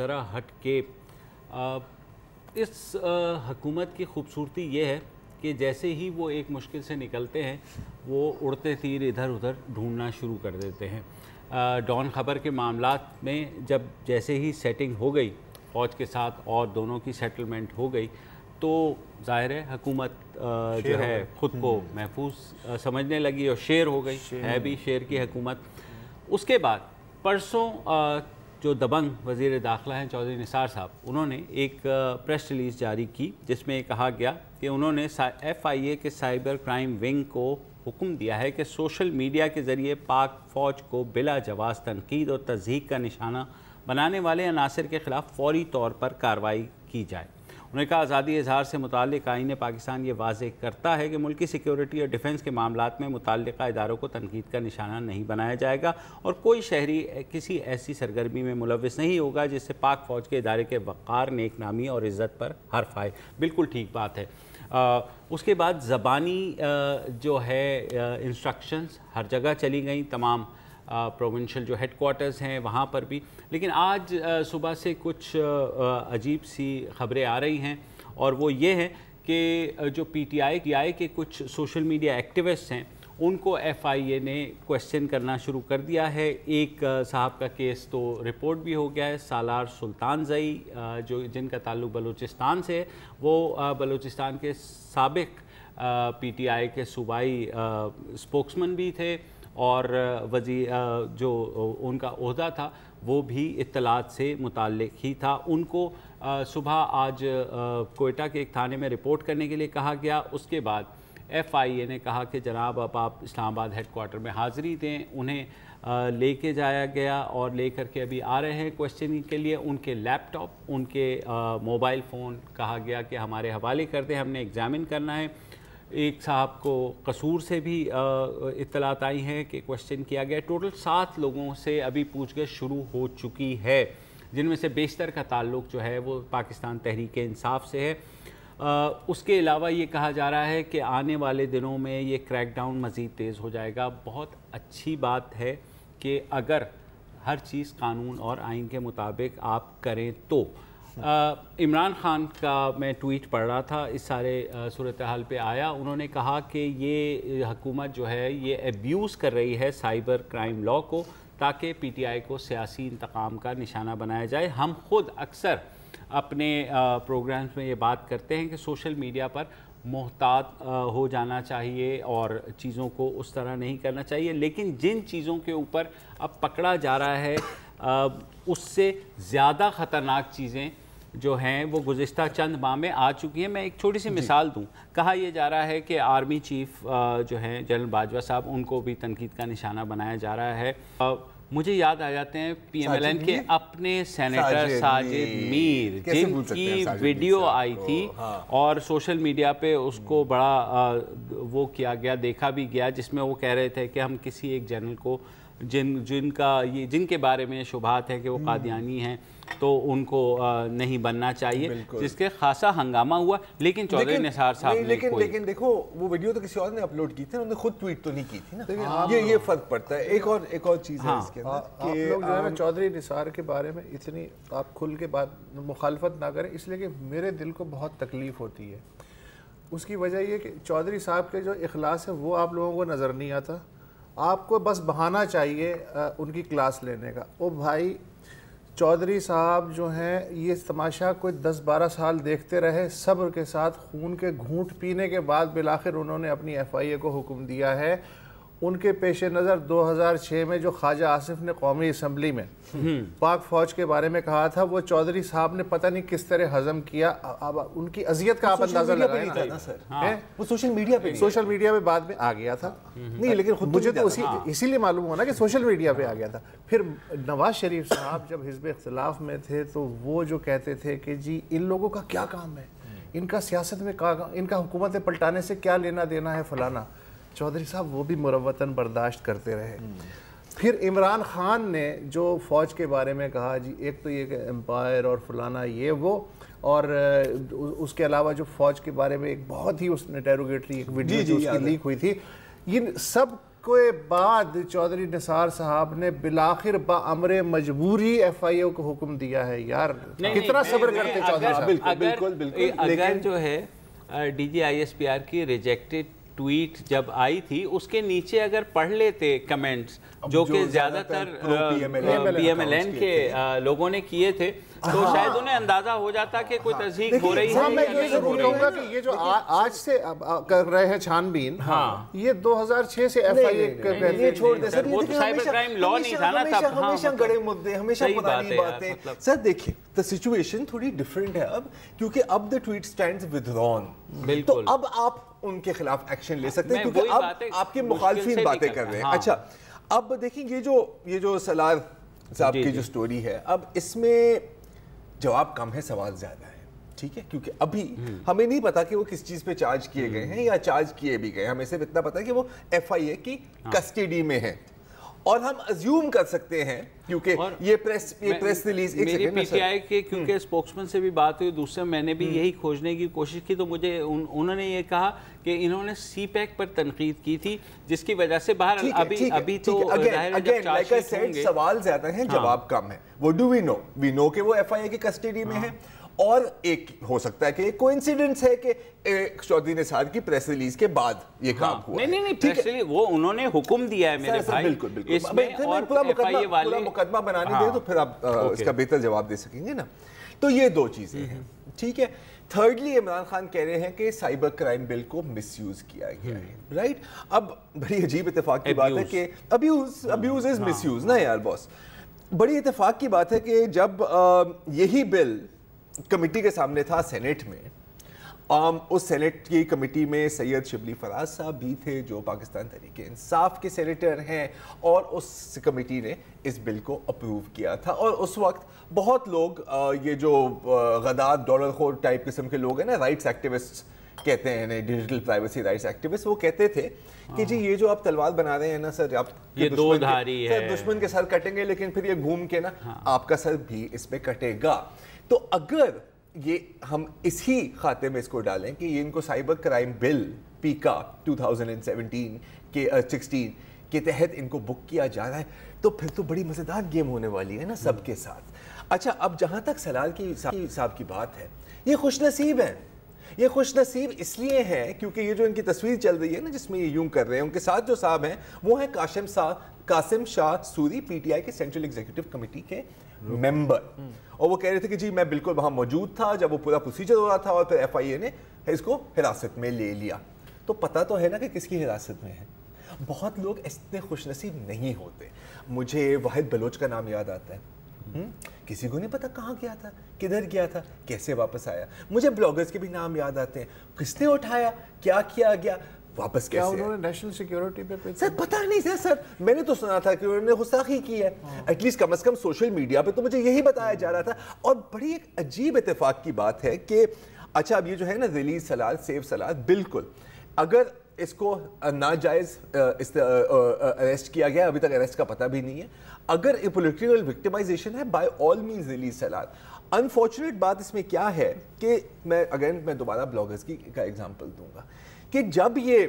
ذرا ہٹ کے اس حکومت کی خوبصورتی یہ ہے کہ جیسے ہی وہ ایک مشکل سے نکلتے ہیں وہ اڑتے تیر ادھر ادھر ڈھونڈنا شروع کر دیتے ہیں۔ ڈان خبر کے معاملات میں جب جیسے ہی سیٹنگ ہو گئی فوج کے ساتھ اور دونوں کی سیٹلمنٹ ہو گئی تو ظاہر ہے حکومت جو ہے خود کو محفوظ سمجھنے لگی اور شیر ہو گئی، ہے بھی شیر کی حکومت۔ اس کے بعد پرسوں جو دبنگ وزیر داخلہ ہیں چودھری نثار صاحب، انہوں نے ایک پریس ریلیز جاری کی جس میں کہا گیا کہ انہوں نے FIA کے سائبر کرائم ونگ کو حکم دیا ہے کہ سوشل میڈیا کے ذریعے پاک فوج کو بلا جواز تنقید اور تضحیک کا نشانہ بنانے والے عناصر کے خلاف فوری طور پر کارروائی کی جائے۔ انہوں نے کہا آزادی اظہار سے متعلق آئین پاکستان یہ واضح کرتا ہے کہ ملکی سیکیورٹی اور ڈیفنس کے معاملات میں متعلقہ اداروں کو تنقید کا نشانہ نہیں بنایا جائے گا اور کوئی شہری کسی ایسی سرگرمی میں ملوث نہیں ہوگا جس سے پاک فوج کے ادارے کے وقار، نیک نامی اور عزت پر حرف آئے۔ بالکل ٹھیک بات ہے۔ اس کے بعد زبانی جو ہے انسٹرکشنز ہر جگہ چلی گئیں، تمام پروونشل جو ہیڈ کوارٹرز ہیں وہاں پر بھی، لیکن آج صبح سے کچھ عجیب سی خبریں آ رہی ہیں اور وہ یہ ہے کہ جو PTI کے کچھ سوشل میڈیا ایکٹیوسٹ ہیں ان کو FIA نے کویسچن کرنا شروع کر دیا ہے۔ ایک صاحب کا کیس تو رپورٹ بھی ہو گیا ہے، سالار سلطان زئی جن کا تعلق بلوچستان سے ہے، وہ بلوچستان کے سابق PTI کے صوبائی اسپوکسمن بھی تھے اور جو ان کا عہدہ تھا وہ بھی اطلاعات سے متعلق ہی تھا۔ ان کو صبح آج کوئٹہ کے ایک تھانے میں رپورٹ کرنے کے لیے کہا گیا۔ اس کے بعد FIA نے کہا کہ جناب اب آپ اسلام آباد ہیڈ کوارٹر میں حاضری دیں۔ انہیں لے کے جایا گیا اور لے کر کے ابھی آ رہے ہیں کویسچننگ کے لیے۔ ان کے لیپ ٹاپ، ان کے موبائل فون کہا گیا کہ ہمارے حوالے کر دیں، ہم نے ایگزامن کرنا ہے۔ ایک صاحب کو قصور سے بھی اطلاعات آئی ہیں کہ کویسچن کیا گیا۔ ٹوٹل 7 لوگوں سے ابھی پوچھ گچھ شروع ہو چکی ہے، جن میں سے بیشتر کا تعلق جو ہے وہ پاکستان تحریک انصاف سے ہے۔ اس کے علاوہ یہ کہا جا رہا ہے کہ آنے والے دنوں میں یہ کریک ڈاؤن مزید تیز ہو جائے گا۔ بہت اچھی بات ہے کہ اگر ہر چیز قانون اور آئین کے مطابق آپ کریں تو۔ عمران خان کا میں ٹویٹ پڑھ رہا تھا، اس سارے صورتحال پہ آیا، انہوں نے کہا کہ یہ حکومت جو ہے یہ ایبیوز کر رہی ہے سائبر کرائم لا کو تاکہ PTI کو سیاسی انتقام کا نشانہ بنایا جائے۔ ہم خود اکثر اپنے پروگرامز میں یہ بات کرتے ہیں کہ سوشل میڈیا پر محتاط ہو جانا چاہیے اور چیزوں کو اس طرح نہیں کرنا چاہیے، لیکن جن چیزوں کے اوپر اب پکڑا جا رہا ہے اس سے زیادہ خطرناک چیزیں جو ہیں وہ گزشتہ چند ماہ میں آ چکی ہیں۔ میں ایک چھوٹی سی مثال دوں، کہا یہ جا رہا ہے کہ آرمی چیف جو ہیں جنرل باجوہ صاحب، ان کو بھی تنقید کا نشانہ بنایا جا رہا ہے۔ مجھے یاد آ جاتے ہیں PMLN کے اپنے سینیٹر ساجد میر، جن کی ویڈیو آئی تھی اور سوشل میڈیا پہ اس کو بڑا وہ کیا گیا، دیکھا بھی گیا، جس میں وہ کہہ رہے تھے کہ ہم کسی ایک جنرل کو جن کے بارے میں شبہات ہے کہ وہ قادیانی ہیں تو ان کو نہیں بننا چاہیے، جس کے خاصا ہنگامہ ہوا۔ لیکن چودھری نثار صاحب نے لیکن دیکھو وہ ویڈیو تو کسی اور نے اپلوڈ کی تھی، انہوں نے خود ٹویٹ تو نہیں کی تھی نا، یہ فرق پڑتا ہے۔ ایک اور چیز ہے اس کے اندر، آپ لوگ جو ہے نا چودھری نثار کے بارے میں اتنی آپ کھل کے بات مخالفت نہ کریں، اس لیے کہ میرے دل کو بہت تکلیف ہوتی ہے۔ اس کی وجہ یہ کہ چودھری صاحب کے جو اخلاص ہے وہ آپ لوگوں کو نظر نہیں آتا، آپ کو بس بہانہ چاہیے ان کی کلاس لینے کا۔ او بھائی، چودھری صاحب جو ہیں یہ تماشا کوئی 10-12 سال دیکھتے رہے، صبر کے ساتھ خون کے گھونٹ پینے کے بعد بالآخر انہوں نے اپنی FIA کو حکم دیا ہے۔ ان کے پیش نظر 2006 میں جو خواجہ آصف نے قومی اسمبلی میں پاک فوج کے بارے میں کہا تھا، وہ چودھری صاحب نے پتہ نہیں کس طرح ہضم کیا۔ اب ان کی اذیت کا آپ اندازہ لگائیں نا، وہ سوشل میڈیا پہ بعد میں آ گیا تھا۔ نہیں، لیکن مجھے تو اسی لیے معلوم ہوا نا کہ سوشل میڈیا پہ آ گیا تھا۔ پھر نواز شریف صاحب جب حزب اختلاف میں تھے تو وہ جو کہتے تھے کہ جی ان لوگوں کا کیا کام ہے، ان کا سیاست میں ان کا حکومتیں پلٹانے سے کیا لینا دینا ہے فلانا، چودھری صاحب وہ بھی مروتاً برداشت کرتے رہے۔ پھر عمران خان نے جو فوج کے بارے میں کہا، جی ایک تو یہ کہ امپائر اور فلانا یہ وہ، اور اس کے علاوہ جو فوج کے بارے میں ایک بہت ہی اس انٹیروگیٹری ایک ویڈیو جو اس کی لیک ہوئی تھی، یہ سب کے بعد چودھری نثار صاحب نے بالآخر بامر مجبوری ایف آئی اے کو حکم دیا ہے. یار کتنا صبر کرتے چودھری صاحب. بالکل اگر جو ہے D G I S P R کی ریجیکٹڈ ٹویٹ جب آئی تھی اس کے نیچے اگر پڑھ لیتے کمنٹس جو کہ زیادہ تر پی ایم ایل این کے لوگوں نے کیے تھے تو شاید انہیں اندازہ ہو جاتا کہ کوئی تصدیق ہو رہی ہے. میں یہ ضرور کہوں گا کہ یہ جو آج سے کر رہے ہیں چھان بین, یہ 2006 سے ایف آئی اے چھوڑ دیں سر. وہ سائبر کرائم لا نہیں تھا نا تب. ہمیشہ گڑے مدعے, ہمیشہ پرانی باتیں. سر دیکھیں the situation تھوڑی ڈیفرنٹ ہے اب, کیونکہ اب the tweet stands withdrawn. تو اب آپ ان کے خلاف ایکشن لے سکتے ہیں کیونکہ اب آپ کے مخالفین باتیں کر رہے ہیں. اچھا اب دیکھیں یہ جو سلار صاحب کی جو سٹوری ہے, اب اس میں جواب کم ہے, سوال زیادہ ہے. ٹھیک ہے, کیونکہ ابھی ہمیں نہیں پتا کہ وہ کس چیز پہ چارج کیے گئے ہیں یا چارج کیے بھی گئے. ہمیں صرف اتنا پتا ہے کہ وہ ایف آئی اے کی کسٹڈی میں ہیں, اور ہم ازیوم کر سکتے ہیں کیونکہ یہ پریس ریلیز میری پی ٹی آئی کے کیونکہ اسپوکسمین سے بھی بات ہوئی, دوسرے میں نے بھی یہی کھوجنے کی کوشش کی تو مجھے انہوں نے یہ کہا کہ انہوں نے سی پیک پر تنقید کی تھی جس کی وجہ سے باہر ابھی تو سوال زیادہ ہیں, جواب کم ہے. وہ ڈو وی نو, وی نو کہ وہ ایف آئی اے کی کسٹڈی میں ہیں, اور ایک ہو سکتا ہے کہ ایک کوئنسیڈنس ہے کہ چودھری نثار کی پریس ریلیز کے بعد یہ کام ہوا. نہیں پریس ریلیز وہ انہوں نے حکم دیا ہے میرے بھائی. بالکل اس میں اور پورا مقدمہ بنانے دیں تو پھر آپ اس کا بہتر جواب دے سکیں گے نا. تو یہ دو چیزیں ہیں. ٹھیک ہے. تھرڈلی عمران خان کہہ رہے ہیں کہ سائبر کرائم بل کو مس یوز کیا گیا ہے. رائٹ, اب بڑی عجیب اتفاق کی بات ہے کہ ابیوز از مس یوز نا یار باس. بڑی اتفاق کی بات ہے کہ جب یہی بل کمیٹی کے سامنے تھا سینیٹ میں, اس سینیٹ کی کمیٹی میں سید شبلی فراز صاحب بھی تھے جو پاکستان تحریک انصاف کے سینیٹر ہیں, اور اس کمیٹی نے اس بل کو اپروو کیا تھا. اور اس وقت بہت لوگ یہ جو غدار ڈالر خور ٹائپ قسم کے لوگ ہیں نا, رائٹس ایکٹیوسٹ کہتے ہیں, ڈیجیٹل پرائیویسی رائٹس ایکٹیوسٹ, وہ کہتے تھے کہ جی یہ جو آپ تلوار بنا رہے ہیں نا سر, آپ یہ دو دھاری ہے, دشمن کے سر کٹیں گے لیکن پھر یہ گھوم کے نا آپ کا سر بھی اس پہ کٹے گا. تو اگر یہ ہم اسی خاتے میں اس کو ڈالیں کہ یہ ان کو سائبر کرائم بل پیکا 2017 کے 16 کے تحت ان کو بک کیا جا رہا ہے, تو پھر تو بڑی مزیدار گیم ہونے والی ہے نا سب کے ساتھ. اچھا اب جہاں تک سلال کی صاحب کی بات ہے, یہ خوش نصیب ہیں. یہ خوش نصیب اس لیے ہیں کیونکہ یہ جو ان کی تصویر چل رہی ہے نا جس میں یہ یوں کر رہے ہیں, ان کے ساتھ جو صاحب ہیں وہ ہیں Qasim Shah Suri, P T I کے سینٹرل ایگزیکٹو کمیٹی کے ممبر, اور وہ کہہ رہے تھے کہ جی میں بالکل وہاں موجود تھا جب وہ پورا پروسیجر ہو رہا تھا, اور پھر ایف آئی اے نے اس کو حراست میں لے لیا. تو پتہ تو ہے نا کہ کس کی حراست میں ہے. بہت لوگ اتنے خوش نصیب نہیں ہوتے. مجھے واحد بلوچ کا نام یاد آتا ہے, کسی کو نہیں پتا کہاں گیا تھا, کدھر گیا تھا, کیسے واپس آیا. مجھے بلاگرز کے بھی نام یاد آتے ہیں, کس نے اٹھایا, کیا کیا گیا, واپس کیسے. انہوں نے نیشنل سیکیورٹی پہ سر پتہ نہیں تھا سر, میں نے تو سنا تھا کہ انہوں نے گستاخی کی ہے, ایٹ لیسٹ کم از کم سوشل میڈیا پہ تو مجھے یہی بتایا جا رہا تھا. اور بڑی ایک عجیب اتفاق کی بات ہے کہ اچھا اب یہ جو ہے نا ریلیز سلال سیو سلال, بالکل اگر اس کو ناجائز اریسٹ کیا گیا, ابھی تک اریسٹ کا پتہ بھی نہیں ہے, اگر یہ پولیٹیکل وکٹمائزیشن ہے بائی آل مینز ریلیز سلال. انفارچونیٹ بات اس میں کیا ہے کہ میں دوبارہ بلاگرز کی کا ایگزامپل دوں گا کہ جب یہ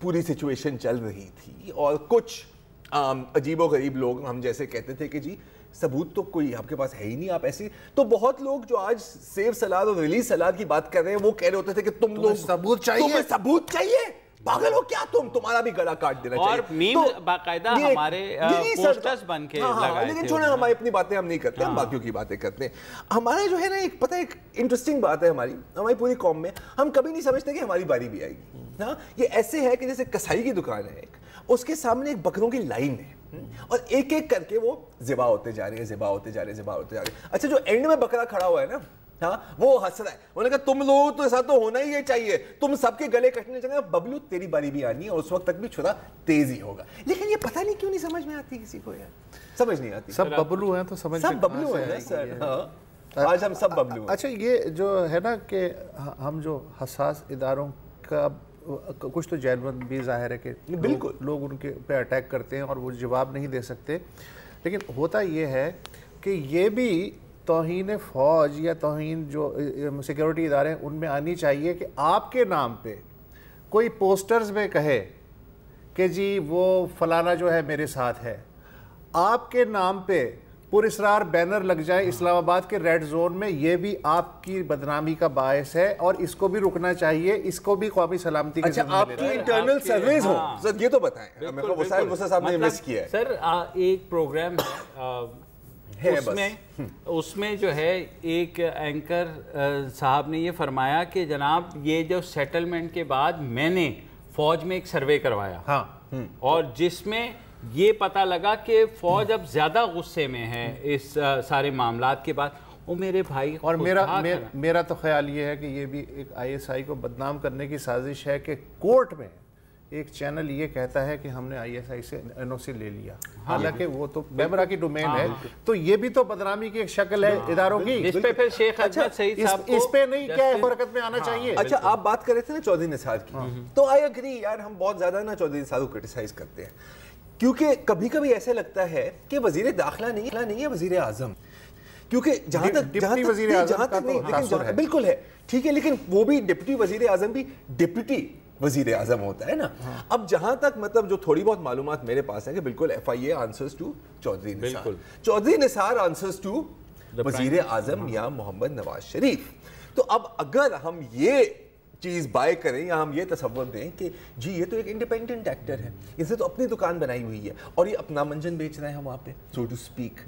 پوری سچویشن چل رہی تھی اور کچھ عجیب و غریب لوگ ہم جیسے کہتے تھے کہ جی ثبوت تو کوئی آپ کے پاس ہے ہی نہیں, آپ ایسی, تو بہت لوگ جو آج سیو سلاد اور ریلیز سلاد کی بات کر رہے ہیں وہ کہہ رہے ہوتے تھے کہ تم لوگ ثبوت چاہیے, تمہیں ثبوت چاہیے, پاگل ہو کیا تمہارا بھی گلا کاٹ دینا چاہیے. اور میم باقاعدہ ہمارے پوسٹرز بن کے لگائے تھے. لیکن چھوڑیں, ہماری اپنی باتیں ہم نہیں کرتے, ہم باقیوں کی باتیں کرتے ہیں. ہمارا جو ہے نا ایک پتہ ایک انٹرسٹنگ بات ہے ہماری پوری قوم میں, ہم کبھی نہیں سمجھتے کہ ہماری باری بھی آئے گی. ہاں یہ ایسے ہے کہ جیسے کسائی کی دکان ہے ایک, اس کے سامنے ایک بکروں کی لائن ہے اور ایک ایک کر کے وہ ذبح ہوتے جا رہے ہیں. اچھا جو اینڈ میں بکرا کھڑا ہوا ہے نا, ہاں وہ ہنس رہا ہے, انہوں نے کہا تم لوگ تو ایسا تو ہونا ہی چاہیے, تم سب کے گلے کٹنے چاہیے, ببلو تیری باری بھی آنی ہے اور اس وقت تک بھی چھرا تیز ہی ہوگا. لیکن یہ پتہ نہیں کیوں نہیں سمجھ میں آتی کسی کو, یار سمجھ نہیں آتی. سب ببلو ہیں تو سمجھ, سب ببلو ہیں سر, آج ہم سب ببلو ہیں. اچھا یہ جو ہے نا کہ ہم جو حساس اداروں کا کچھ تو جینون بھی ظاہر ہے کہ بالکل لوگ ان کے پہ اٹیک کرتے ہیں اور وہ جواب نہیں دے سکتے, لیکن ہوتا یہ ہے کہ یہ بھی توہین فوج یا توہین جو سیکیورٹی ادارے ہیں ان میں آنی چاہیے کہ آپ کے نام پہ کوئی پوسٹرز میں کہے کہ جی وہ فلانا جو ہے میرے ساتھ ہے. آپ کے نام پہ پراسرار بینر لگ جائے اسلام آباد کے ریڈ زون میں, یہ بھی آپ کی بدنامی کا باعث ہے اور اس کو بھی رکنا چاہیے, اس کو بھی قومی سلامتی کے اچھا آپ کی انٹرنل سرویز ہو سر, یہ تو بتائیں. میرے کو وسائل موسیٰ صاحب نے مس کیا ہے سر. ایک پروگرام ہے اس میں جو ہے ایک اینکر صاحب نے یہ فرمایا کہ جناب یہ جو سیٹلمنٹ کے بعد میں نے فوج میں ایک سروے کروایا اور جس میں یہ پتہ لگا کہ فوج اب زیادہ غصے میں ہے اس سارے معاملات کے بعد. وہ میرے بھائی اور میرا تو خیال یہ ہے کہ یہ بھی ایک آئی ایس آئی کو بدنام کرنے کی سازش ہے کہ کورٹ میں ایک چینل یہ کہتا ہے کہ ہم نے آئی ایس آئی سے این او سی لے لیا, حالانکہ وہ تو پیمرا کی ڈومین ہے. تو یہ بھی تو بدنامی کی ایک شکل ہے اداروں کی, اس پہ پھر شیخ احمد سعید صاحب کو اس پہ نہیں کیا حرکت میں آنا چاہیے. اچھا آپ بات کر رہے تھے نا چودھری نثار کی, تو آئی اگری یار, ہم بہت زیادہ نا چودھری نثار کو کرٹیسائز کرتے ہیں کیونکہ کبھی کبھی ایسا لگتا ہے کہ وزیر داخلہ نہیں ہے وزیر اعظم, کیونکہ جہاں تک ڈپٹی وزیر اعظم کا تو تاثر ہے بالکل ہے ٹھیک ہے, لیکن وہ بھی ڈپٹی وزیر اعظم بھی ڈپٹی وزیر اعظم ہوتا ہے نا. اب جہاں تک مطلب جو تھوڑی بہت معلومات میرے پاس ہے کہ بالکل F I A answers to Chaudhry Nisar, Chaudhry Nisar answers to وزیر اعظم یا محمد نواز شریف. تو اب اگر ہم یہ چیز بائی کریں یا ہم یہ تصور دیں کہ جی یہ تو ایک انڈیپینڈنٹ ایکٹر ہے, اسے تو اپنی دکان بنائی ہوئی ہے اور یہ اپنا منجن بیچ رہے ہیں وہاں پہ سو ٹو اسپیک,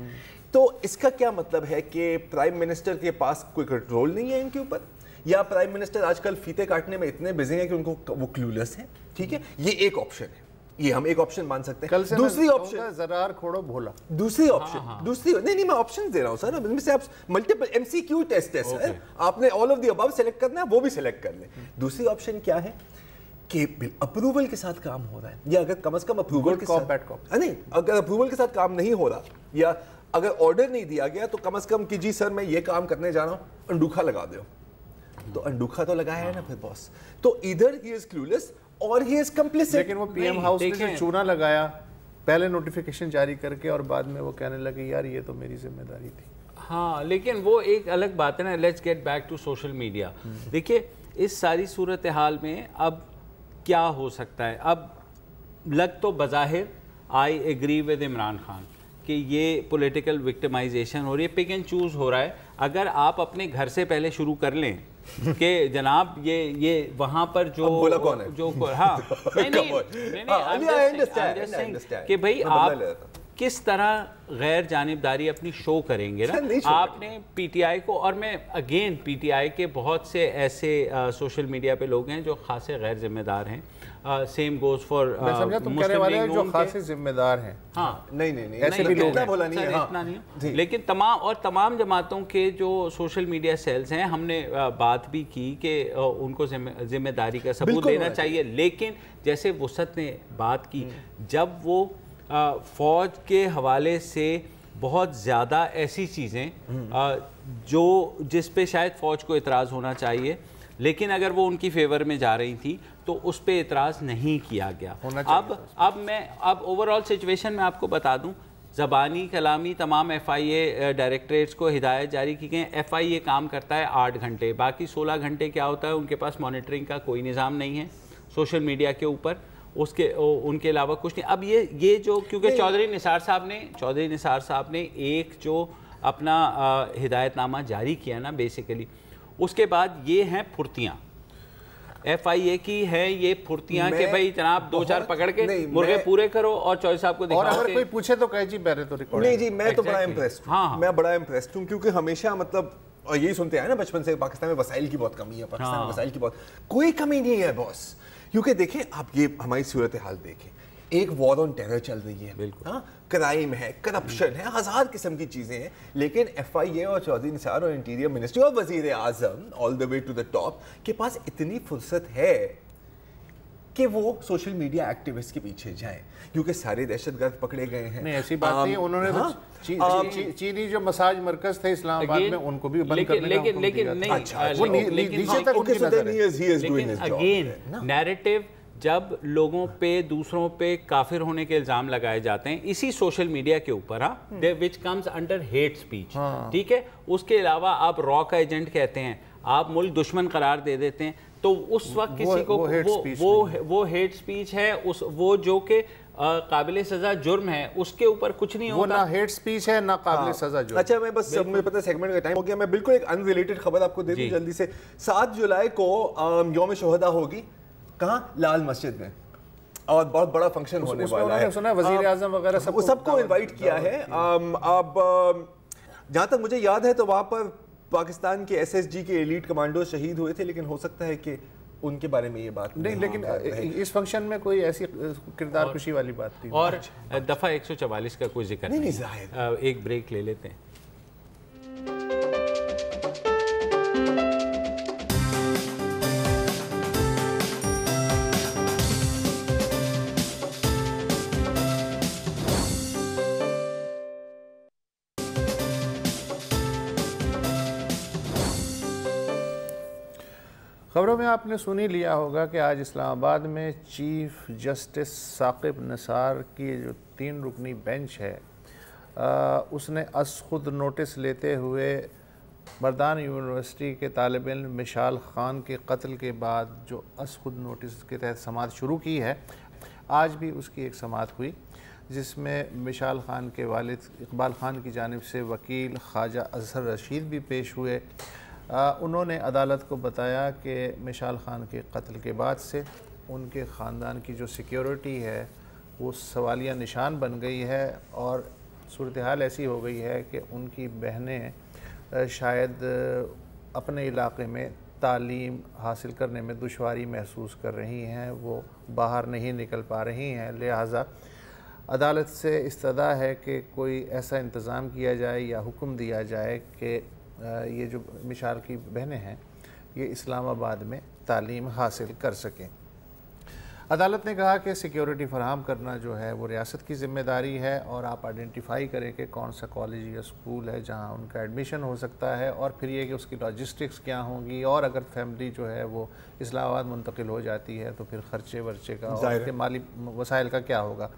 تو اس کا کیا مطلب ہے کہ پرائم منسٹر کے پاس کوئی کنٹرول نہیں ہے ان کے اوپر, یا پرائم منسٹر آج کل فیتے کاٹنے میں اتنے بزی ہیں کہ ان کو وہ کلیولس ہیں. ٹھیک ہے, یہ ایک آپشن ہے, یہ ہم ایک آپشن مان سکتے ہیں. دوسری آپشن زرار کھوڑو بھولا, دوسری آپشن نہیں میں آپشن دے رہا ہوں سر, ان میں سے آپ multiple M C Q test ہے سر, آپ نے all of the Abu select کرنا ہے, وہ بھی سلیکٹ کر لیں. دوسری آپشن کیا ہے کہ اپروول کے ساتھ کام ہو رہا ہے, یا اگر کم از کم اپروول کے ساتھ نہیں, اگر اپروول کے ساتھ کام نہیں ہو رہا یا اگر آرڈر نہیں دیا گیا تو کم از کم کہ جی سر میں یہ کام کرنے جا رہا ہوں, انڈوکھا لگا دو. تو انڈوکھا تو لگایا ہے نا پھر باس, تو ادھر ہی از کلیولس اور ہی از کمپلیسٹ. لیکن وہ پی ایم ہاؤس نے جو چونا لگایا پہلے نوٹیفیکیشن جاری کر کے اور بعد میں وہ کہنے لگے یار یہ تو میری ذمہ داری تھی. ہاں لیکن وہ ایک الگ بات ہے نا. Let's get back to social media. دیکھیے اس ساری صورتحال میں اب کیا ہو سکتا ہے, اب لگ تو بظاہر I agree with Imran Khan کہ یہ پولیٹیکل وکٹمائزیشن ہو رہی ہے, پک اینڈ چوز ہو رہا ہے. اگر آپ اپنے گھر سے پہلے شروع کر لیں کہ جناب یہ وہاں پر جو ہاں کہ بھائی آپ کس طرح غیر جانبداری اپنی شو کریں گے نا. آپ نے پی ٹی آئی کو, اور میں اگین پی ٹی آئی کے بہت سے ایسے سوشل میڈیا پہ لوگ ہیں جو خاصے غیر ذمہ دار ہیں, سیم گوز فار میں سمجھا تم کہنے والے ہیں جو خاصے ذمہ دار ہیں. ہاں نہیں ایسے بھی لوگ اتنا نہیں, لیکن تمام جماعتوں کے جو سوشل میڈیا سیلز ہیں ہم نے بات بھی کی کہ ان کو ذمہ داری کا ثبوت دینا چاہیے. لیکن جیسے وسعت نے بات کی, جب وہ فوج کے حوالے سے بہت زیادہ ایسی چیزیں جس پہ شاید فوج کو اعتراض ہونا چاہیے, لیکن اگر وہ ان کی فیور میں جا رہی تھی تو اس پہ اعتراض نہیں کیا گیا. اب اوورآل سچویشن میں آپ کو بتا دوں, زبانی کلامی تمام ایف آئی اے ڈائریکٹریٹس کو ہدایت جاری کی گئی. ایف آئی اے کام کرتا ہے 8 گھنٹے, باقی 16 گھنٹے کیا ہوتا ہے ان کے پاس مانیٹرنگ کا کوئی نظام نہیں ہے سوشل میڈیا کے اوپر, ان کے علاوہ کچھ نہیں. اب یہ جو کیونکہ چودھری نثار صاحب نے ایک جو اپنا ہدایت نامہ جاری کیا نا بیسیکلی, اس کے بعد یہ ہیں پھرتیاں ایف آئی اے کی ہے, یہ پھرتیاں کہ بھائی جناب 2-4 پکڑ کے مرغے پورے کرو اور چودھری صاحب کو دکھاؤ. اور اگر کوئی پوچھے تو کہے جی میں تو ریکارڈ نہیں جی میں تو بڑا امپریسڈ ہوں, میں بڑا امپریسڈ ہوں کیونکہ ہمیشہ مطلب اور یہی سنتے ہیں نا بچپن سے پاکستان میں وسائل کی بہت کمی ہے, پاکستان میں وسائل کی بہت کوئی کمی نہیں ہے باس. کیونکہ دیکھیں آپ یہ ہماری صورتحال دیکھیں, ایک وار آن ٹیرر چل رہی ہے, ہاں کرائم ہے, کرپشن ہے, ہزار قسم کی چیزیں ہیں, لیکن ایف آئی اے اور چودھری نثار اور انٹیریئر منسٹری اور وزیر اعظم آل دا وے ٹو دا ٹاپ کے پاس اتنی فرصت ہے کہ وہ سوشل میڈیا ایکٹیوسٹ کے پیچھے جائیں, کیونکہ سارے دہشت گرد پکڑے گئے ہیں. نہیں ایسی بات نہیں, انہوں نے چینی جو مساج مرکز تھے اسلام آباد میں ان کو بھی بند کرنے کا حکم دیا. نیریٹو جب لوگوں پہ دوسروں پہ کافر ہونے کے الزام لگائے جاتے ہیں اسی سوشل میڈیا کے اوپر, which comes under hate speech, ٹھیک ہے, اس کے علاوہ آپ را کا ایجنٹ کہتے ہیں, آپ ملک دشمن قرار دے دیتے ہیں, تو اس وقت کسی کو وہ ہیٹ سپیچ ہے، وہ جو کہ قابل سزا جرم ہے، اس کے اوپر کچھ نہیں ہوتا. وہ نہ ہیٹ سپیچ ہے نہ قابل سزا جرم. اچھا میں بس مجھے پتہ ہے سیگمنٹ کا ٹائم ہو گیا، میں بالکل ایک ان ریلیٹڈ خبر آپ کو دے دوں جلدی سے. 7 جولائی کو یوم شہداء ہوگی، کہاں؟ لال مسجد میں، اور بہت بڑا فنکشن ہونے والا ہے. سنا وزیر اعظم وغیرہ سب کو انوائٹ کیا ہے. اب جہاں تک مجھے یاد ہے تو وہاں پر پاکستان کے SSG کے ایلیٹ کمانڈو شہید ہوئے تھے، لیکن ہو سکتا ہے کہ ان کے بارے میں یہ بات نہیں، لیکن اس فنکشن میں کوئی ایسی کردار کشی والی بات نہیں. اور دفعہ 144 کا کوئی ذکر نہیں. ایک بریک لے لیتے ہیں. خبروں میں آپ نے سنی لیا ہوگا کہ آج اسلام آباد میں چیف جسٹس ثاقب نثار کی جو 3 رکنی بینچ ہے اس نے از خود نوٹس لیتے ہوئے مردان یونیورسٹی کے طالب علم مشال خان کے قتل کے بعد جو از خود نوٹس کے تحت سماعت شروع کی ہے، آج بھی اس کی ایک سماعت ہوئی جس میں مشال خان کے والد اقبال خان کی جانب سے وکیل خواجہ اظہر رشید بھی پیش ہوئے. انہوں نے عدالت کو بتایا کہ مشال خان کے قتل کے بعد سے ان کے خاندان کی جو سیکیورٹی ہے وہ سوالیہ نشان بن گئی ہے، اور صورتحال ایسی ہو گئی ہے کہ ان کی بہنیں شاید اپنے علاقے میں تعلیم حاصل کرنے میں دشواری محسوس کر رہی ہیں، وہ باہر نہیں نکل پا رہی ہیں. لہٰذا عدالت سے استدعا ہے کہ کوئی ایسا انتظام کیا جائے یا حکم دیا جائے کہ یہ جو مشال کی بہنیں ہیں یہ اسلام آباد میں تعلیم حاصل کر سکیں. عدالت نے کہا کہ سیکیورٹی فراہم کرنا جو ہے وہ ریاست کی ذمہ داری ہے، اور آپ آئیڈینٹیفائی کریں کہ کون سا کالج یا اسکول ہے جہاں ان کا ایڈمیشن ہو سکتا ہے، اور پھر یہ کہ اس کی لاجسٹکس کیا ہوں گی، اور اگر فیملی جو ہے وہ اسلام آباد منتقل ہو جاتی ہے تو پھر خرچے ورچے کا اور مالی وسائل کا کیا ہوگا.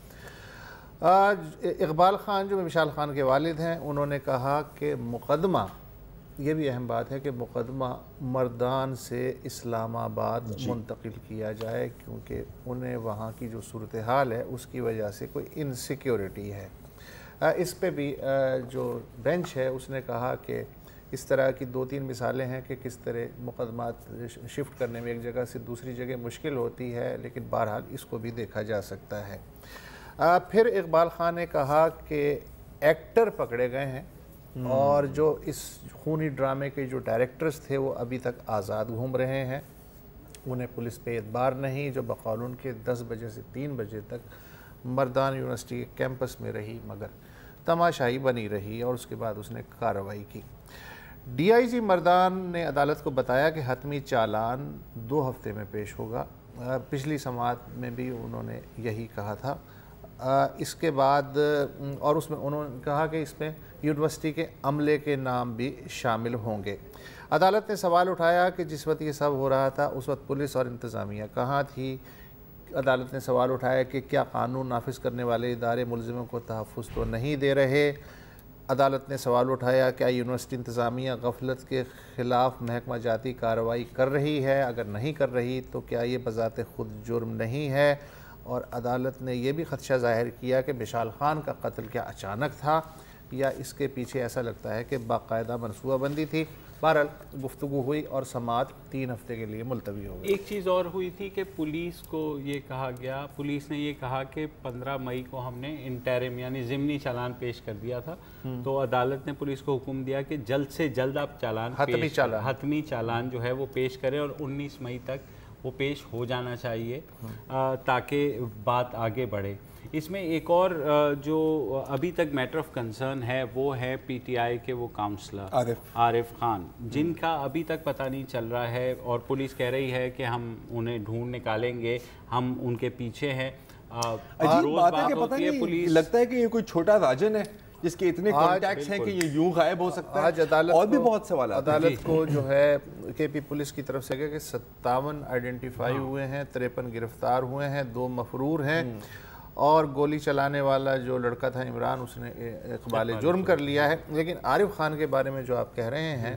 اقبال خان جو مشال خان کے والد ہیں انہوں نے کہا کہ مقدمہ، یہ بھی اہم بات ہے کہ مقدمہ مردان سے اسلام آباد منتقل کیا جائے، کیونکہ انہیں وہاں کی جو صورتحال ہے اس کی وجہ سے کوئی انسیکیورٹی ہے. اس پہ بھی جو بینچ ہے اس نے کہا کہ اس طرح کی 2-3 مثالیں ہیں کہ کس طرح مقدمات شفٹ کرنے میں ایک جگہ سے دوسری جگہ مشکل ہوتی ہے، لیکن بہرحال اس کو بھی دیکھا جا سکتا ہے. پھر اقبال خان نے کہا کہ ایکٹر پکڑے گئے ہیں، اور جو اس خونی ڈرامے کے جو ڈائریکٹرز تھے وہ ابھی تک آزاد گھوم رہے ہیں، انہیں پولیس پہ اعتبار نہیں، جو بقول ان کے 10 بجے سے 3 بجے تک مردان یونیورسٹی کے کیمپس میں رہی مگر تماشائی بنی رہی، اور اس کے بعد اس نے کارروائی کی. DIG مردان نے عدالت کو بتایا کہ حتمی چالان 2 ہفتے میں پیش ہوگا. پچھلی سماعت میں بھی انہوں نے یہی کہا تھا. اس کے بعد اور اس میں انہوں نے کہا کہ اس میں یونیورسٹی کے عملے کے نام بھی شامل ہوں گے. عدالت نے سوال اٹھایا کہ جس وقت یہ سب ہو رہا تھا اس وقت پولیس اور انتظامیہ کہاں تھی. عدالت نے سوال اٹھایا کہ کیا قانون نافذ کرنے والے ادارے ملزموں کو تحفظ تو نہیں دے رہے. عدالت نے سوال اٹھایا کیا یونیورسٹی انتظامیہ غفلت کے خلاف محکمہ جاتی کارروائی کر رہی ہے، اگر نہیں کر رہی تو کیا یہ بذات خود جرم نہیں ہے. اور عدالت نے یہ بھی خدشہ ظاہر کیا کہ مشال خان کا قتل کیا اچانک تھا یا اس کے پیچھے ایسا لگتا ہے کہ باقاعدہ منصوبہ بندی تھی. بہرحال گفتگو ہوئی اور سماعت 3 ہفتے کے لیے ملتوی ہو گئی. ایک چیز اور ہوئی تھی کہ پولیس کو یہ کہا گیا، پولیس نے یہ کہا کہ 15 مئی کو ہم نے انٹرم یعنی ضمنی چالان پیش کر دیا تھا، تو عدالت نے پولیس کو حکم دیا کہ جلد سے جلد آپ حتمی چالان جو ہے وہ پیش کریں، اور 19 مئی تک وہ پیش ہو جانا چاہیے تاکہ بات آگے بڑھے. اس میں ایک اور جو ابھی تک میٹر آف کنسرن ہے وہ ہے PTI کے وہ کاؤنسلر عارف خان، جن کا ابھی تک پتہ نہیں چل رہا ہے، اور پولیس کہہ رہی ہے کہ ہم انہیں ڈھونڈ نکالیں گے، ہم ان کے پیچھے ہیں. عجیب بات ہے کہ پتہ نہیں لگتا ہے کہ یہ کوئی چھوٹا راجن ہے جس کے اتنے کانٹیکٹس ہیں کہ یہ یوں غائب ہو سکتا ہے. اور بھی بہت سوالات عدالت کو جو ہے KP پولیس کی طرف سے کہ 57 آئیڈینٹیفائی ہوئے ہیں، 53 گرفتار ہوئے ہیں، 2 مفرور ہیں، اور گولی چلانے والا جو لڑکا تھا عمران اس نے اقبال جرم کر لیا ہے. لیکن عارف خان کے بارے میں جو آپ کہہ رہے ہیں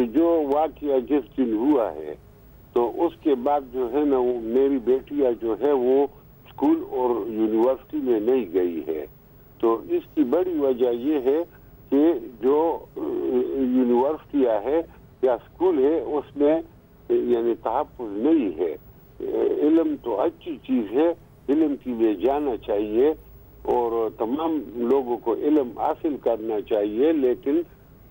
کہ جو واقعہ جس دن ہوا ہے تو اس کے بعد جو ہے نا وہ میری بیٹیاں جو ہے وہ اسکول اور یونیورسٹی میں نہیں گئی ہے. تو اس کی بڑی وجہ یہ ہے کہ جو یونیورسٹیاں ہے یا اسکول ہے اس میں یعنی تحفظ نہیں ہے. علم تو اچھی چیز ہے, علم کے لیے جانا چاہیے اور تمام لوگوں کو علم حاصل کرنا چاہیے, لیکن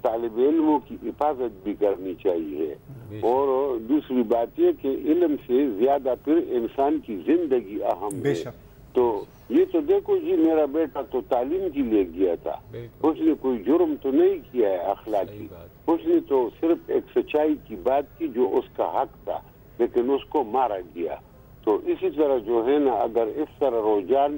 طالب علموں کی حفاظت بھی کرنی چاہیے. اور دوسری بات یہ کہ علم سے زیادہ پھر انسان کی زندگی اہم ہے. تو یہ تو دیکھو جی, میرا بیٹا تو تعلیم کے لیے گیا تھا, اس نے کوئی جرم تو نہیں کیا ہے اخلاقی, اس نے تو صرف ایک سچائی کی بات کی جو اس کا حق تھا, لیکن اس کو مارا گیا. تو اسی طرح جو ہے نا اگر اس طرح رجحان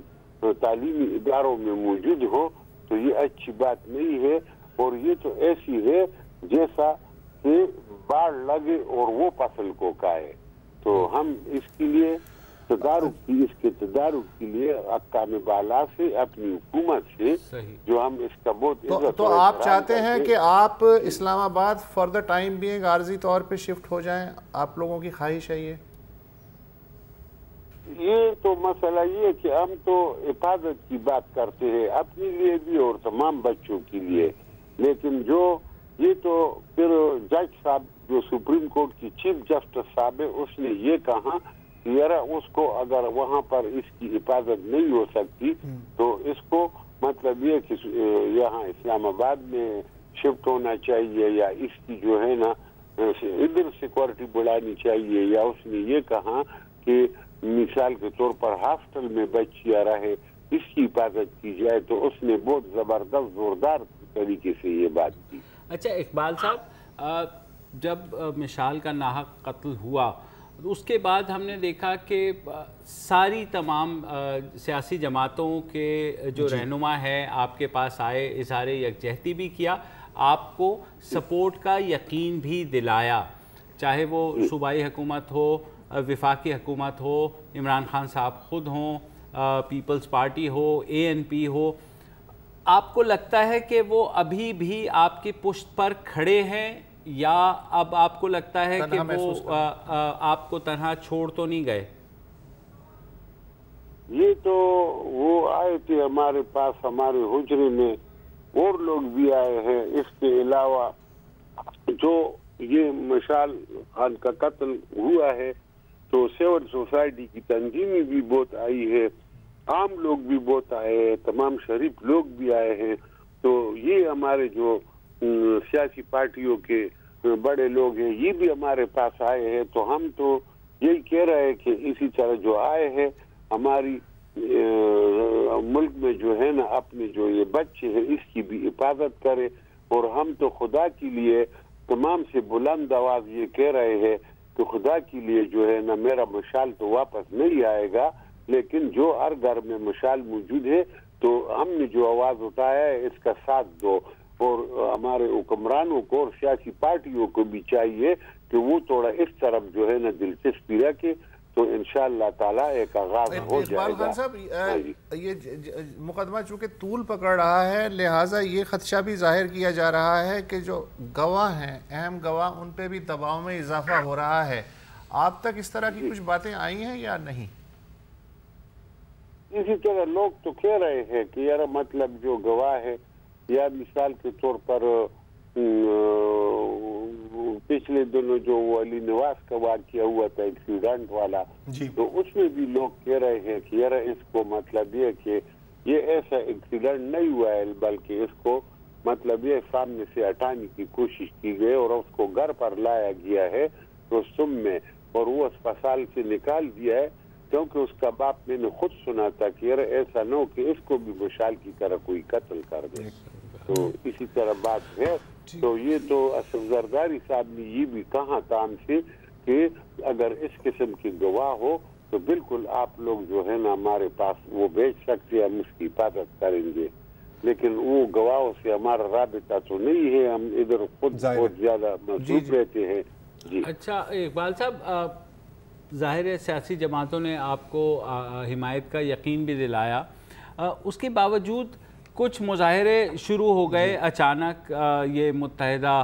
تعلیمی اداروں میں موجود ہو تو یہ اچھی بات نہیں ہے, اور یہ تو ایسی ہے جیسا کہ باڑ لگے اور وہ فصل کو کھائے. تو ہم اس کے لیے اس کے تدارک کے لیے حکام بالا سے, اپنی حکومت سے جو ہم اس کا بہت تو آپ چاہتے ہیں کہ آپ اسلام آباد فار دا ٹائم بینگ عارضی طور پہ شفٹ ہو جائیں, آپ لوگوں کی خواہش ہے یہ تو مسئلہ یہ ہے کہ ہم تو حفاظت کی بات کرتے ہیں اپنے لیے بھی اور تمام بچوں کے لیے, لیکن جو یہ تو پھر جج صاحب جو سپریم کورٹ کی چیف جسٹس صاحب ہے اس نے یہ کہا کہ یار اس کو اگر وہاں پر اس کی حفاظت نہیں ہو سکتی تو اس کو مطلب یہ کہ یہاں اسلام آباد میں شفٹ ہونا چاہیے, یا اس کی جو ہے نا ادھر سیکورٹی بڑھانی چاہیے, یا اس نے یہ کہا کہ مثال کے طور پر ہاسٹل میں بچیاں رہے اس کی حفاظت کی جائے. تو اس نے بہت زبردست زوردار طریقے سے یہ بات کی. اچھا اقبال صاحب, جب مشال کا ناحق قتل ہوا اس کے بعد ہم نے دیکھا کہ ساری تمام سیاسی جماعتوں کے جو رہنما ہیں آپ کے پاس آئے, اظہار یکجہتی بھی کیا, آپ کو سپورٹ کا یقین بھی دلایا, چاہے وہ صوبائی حکومت ہو, وفاقی حکومت ہو, عمران خان صاحب خود ہوں, پیپلز پارٹی ہو, ANP ہو. آپ کو لگتا ہے کہ وہ ابھی بھی آپ کی پشت پر کھڑے ہیں, یا اب آپ کو لگتا ہے کہ وہ آپ کو تنہا چھوڑ تو نہیں گئے؟ یہ تو وہ آئے تھے ہمارے پاس, ہمارے حجرے میں اور لوگ بھی آئے ہیں. اس کے علاوہ جو یہ مشال خان کا قتل ہوا ہے تو سول سوسائٹی کی تنظیمیں بھی بہت آئی ہے, عام لوگ بھی بہت آئے ہیں, تمام شریف لوگ بھی آئے ہیں. تو یہ ہمارے جو سیاسی پارٹیوں کے بڑے لوگ ہیں یہ بھی ہمارے پاس آئے ہیں. تو ہم تو یہی کہہ رہے ہیں کہ اسی طرح جو آئے ہیں ہماری ملک میں جو ہے نا اپنے جو یہ بچے ہیں اس کی بھی حفاظت کرے. اور ہم تو خدا کے لیے تمام سے بلند آواز یہ کہہ رہے ہیں کہ خدا کے لیے جو ہے نا میرا مشال تو واپس نہیں آئے گا, لیکن جو ہر گھر میں مشال موجود ہے تو ہم نے جو آواز اٹھایا ہے اس کا ساتھ دو. اور ہمارے حکمرانوں کو اور سیاسی پارٹیوں کو بھی چاہیے کہ وہ تھوڑا اس طرف جو ہے نا دلچسپی رکھے, تو انشاءاللہ تعالیٰ ایک آغاز ہو جائے گا. اقبال خان صاحب, یہ مقدمہ چونکہ طول پکڑ رہا ہے لہٰذا یہ خدشہ بھی ظاہر کیا جا رہا ہے کہ جو گواہ ہیں, اہم گواہ, ان پہ بھی دباؤ میں اضافہ ہو رہا ہے. آپ تک اس طرح کی کچھ باتیں آئی ہیں یا نہیں؟ اسی طرح لوگ تو کہہ رہے ہیں کہ یار مطلب جو گواہ ہے, یا مثال کے طور پر پچھلے دنوں جو وہ علی نواز کا واقعہ ہوا تھا ایکسیڈنٹ والا, تو اس میں بھی لوگ کہہ رہے ہیں کہ یار اس کو مطلب یہ کہ یہ ایسا ایکسیڈنٹ نہیں ہوا ہے بلکہ اس کو مطلب یہ سامنے سے ہٹانے کی کوشش کی گئی اور اس کو گھر پر لایا گیا ہے رستم میں, اور وہ اسپتال سے نکال دیا ہے, کیونکہ اس کا باپ میں نے خود سنا تھا کہ یار ایسا نہ ہو کہ اس کو بھی مشال کی طرح کوئی قتل کر دے. تو اسی طرح بات ہے. تو یہ تو اسد زرداری صاحب نے یہ بھی کہا تھا ہم سے کہ اگر اس قسم کی گواہ ہو تو بالکل آپ لوگ جو ہے نا ہمارے پاس وہ بھیج سکتے ہیں, ہم اس کی حفاظت کریں گے. لیکن وہ گواہوں سے ہمارا رابطہ تو نہیں ہے, ہم ادھر خود بہت زیادہ مصروف رہتے ہیں. جی اچھا اقبال صاحب, ظاہر ہے سیاسی جماعتوں نے آپ کو حمایت کا یقین بھی دلایا, اس کے باوجود کچھ مظاہرے شروع ہو گئے اچانک. یہ متحدہ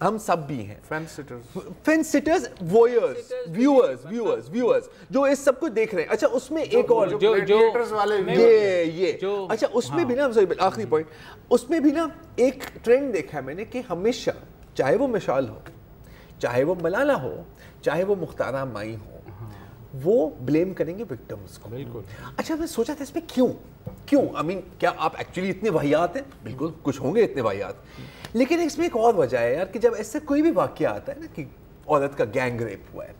ہم سب بھی ہیں فینس سٹرز ویورز جو اس سب کو دیکھ رہے ہیں. اچھا اس میں ایک اور اچھا اس میں بھی نا آخری پوائنٹ, اس میں بھی نا ایک ٹرینڈ دیکھا ہے میں نے کہ ہمیشہ چاہے وہ مشال ہو, چاہے وہ ملالہ ہو, چاہے وہ مختارہ مائی ہو, وہ بلیم کریں گے وکٹمز کو. بالکل. اچھا میں سوچا تھا اس میں کیوں کیا آپ ایکچولی اتنے واحیات ہیں؟ بالکل کچھ ہوں گے اتنے واحیات, لیکن اس میں ایک اور وجہ ہے یار کہ جب ایسے کوئی بھی واقعہ آتا ہے نا کہ عورت کا گینگ ریپ ہوا ہے,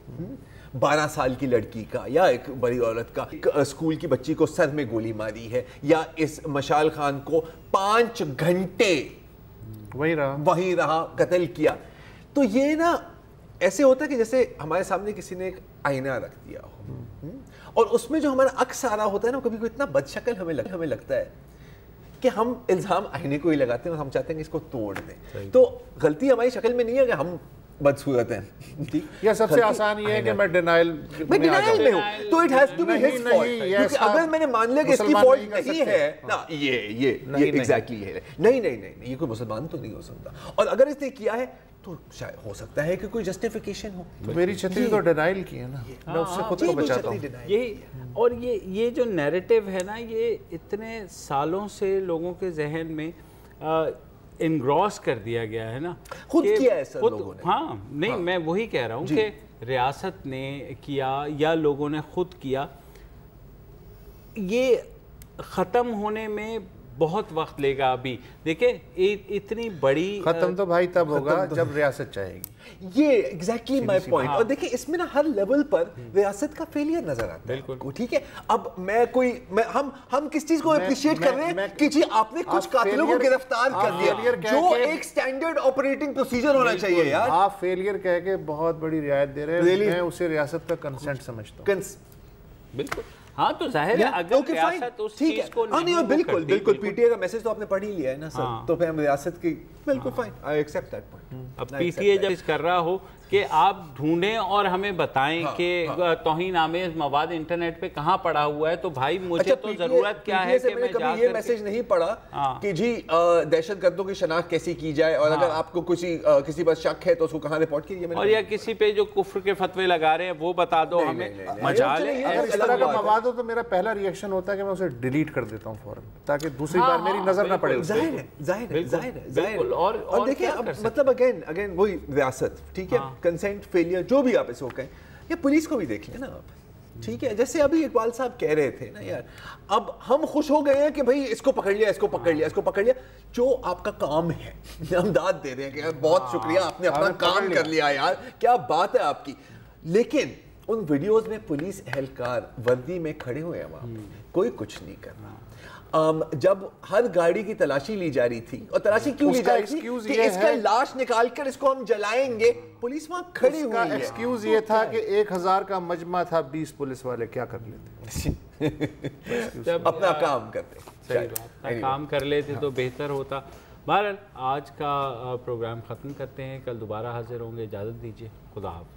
12 سال کی لڑکی کا یا ایک بڑی عورت کا, اسکول کی بچی کو سر میں گولی ماری ہے, یا اس مشال خان کو 5 گھنٹے وہیں رہا قتل کیا, تو یہ نا ایسے ہوتا ہے کہ جیسے ہمارے سامنے کسی نے ایک آئینہ رکھ دیا ہو اور اس میں جو ہمارا عکس آ رہا ہوتا ہے نا, کبھی کوئی اتنا بد شکل ہمیں لگتا ہے کہ ہم الزام آئینے کو ہی لگاتے ہیں اور ہم چاہتے ہیں کہ اس کو توڑ دیں. تو غلطی ہماری شکل میں نہیں ہے کہ ہم بدصورت ہیں, یا سب سے آسان یہ ہے کہ میں ڈینائل میں ہوں, تو it has to be his fault, کیونکہ اگر میں نے مان لیا کہ اس کی فالٹ نہیں ہے نا, یہ ایگزیکٹلی ہے, نہیں یہ کوئی مسلمان تو نہیں ہو سکتا, اور اگر اس نے کیا ہے تو شاید ہو سکتا ہے کہ کوئی جسٹیفیکیشن ہو. میری چھتری تو ڈینائل کی ہے نا, میں اس سے خود کو بچاتا ہوں. یہی, اور یہ جو نیریٹو ہے نا, یہ اتنے سالوں سے لوگوں کے ذہن میں انگراس کر دیا گیا ہے نا, خود کیا ہے سر لوگوں نے. ہاں نہیں, میں وہی کہہ رہا ہوں کہ ریاست نے کیا یا لوگوں نے خود کیا, یہ ختم ہونے میں بہت وقت لے گا. ابھی دیکھیں اتنی بڑی ختم تو بھائی تب ہوگا جب ریاست چاہے گی. یہ ایگزیکٹلی مائی پوائنٹ. اور دیکھیں اس میں نا ہر لیول پر ریاست کا فیلئر نظر آتا ہے. ٹھیک ہے, اب ہم کس چیز کو اپریشیٹ کر رہے ہیں کہ جی آپ نے کچھ قاتلوں کو گرفتار کر دیا, جو ایک سٹینڈرڈ آپریٹنگ پروسیجر ہونا چاہیے یار. آپ فیلئر کہہ کے بہت بڑی رعایت دے رہے ہیں, میں اسے ریاست کا کنسنٹ سمجھتا ہوں. بالکل. ہاں تو ظاہر ہے اگر ریاست اس چیز کو نہیں, بالکل پی ٹی اے کا میسج تو آپ نے پڑھ ہی لیا ہے نا سر, تو پھر ہم ریاست کی بالکل fine, I accept that point. اب پی ٹی اے جب اس کر رہا ہو کہ آپ ڈھونڈیں اور ہمیں بتائیں کہ توہین آمیز مواد انٹرنیٹ پہ کہاں پڑا ہوا ہے, تو بھائی مجھے تو ضرورت کیا ہے کہ میں کبھی یہ میسج نہیں پڑھا کہ جی دہشت گردوں کی شناخت کیسی کی جائے, اور اگر آپ کو کسی پر شک ہے تو اس کو کہاں رپورٹ کیجیے, اور یا کسی پہ جو کفر کے فتوے لگا رہے ہیں وہ بتا دو ہمیں. مجال ہے اگر اس طرح کا مواد ہو تو میرا پہلا ریئیکشن ہوتا ہے کہ میں اسے ڈیلیٹ کر دیتا ہوں فوراً, تاکہ دوسری بار میری نظر نہ پڑے. ظاہر ہے. اور دیکھیں مطلب اگین وہی ریاست, ٹھیک ہے, کنسنٹ فیلئر جو بھی آپ اس کو کہیں, یا پولیس کو بھی دیکھ لیں نا آپ. ٹھیک ہے, جیسے ابھی اقبال صاحب کہہ رہے تھے نا یار, اب ہم خوش ہو گئے ہیں کہ بھئی اس کو پکڑ لیا, جو آپ کا کام ہے ہم داد دے رہے ہیں کہ یار بہت شکریہ آپ نے اپنا کام کر لیا یار, کیا بات ہے آپ کی. لیکن ان ویڈیوز میں پولیس اہلکار وردی میں کھڑے ہوئے ہیں وہاں پہ, کوئی کچھ نہیں کر رہا. جب ہر گاڑی کی تلاشی لی جا رہی تھی, اور تلاشی کیوں لی جا رہی تھی کہ اس کا لاش نکال کر اس کو ہم جلائیں گے, پولیس وہاں کھڑی ہوئی ہے. ایکسکیوز یہ تھا کہ 1000 کا مجمع تھا, 20 پولیس والے کیا کر لیتے, اپنا کام کرتے, کام کر لیتے تو بہتر ہوتا. بہرحال آج کا پروگرام ختم کرتے ہیں, کل دوبارہ حاضر ہوں گے, اجازت دیجیے, خدا حافظ.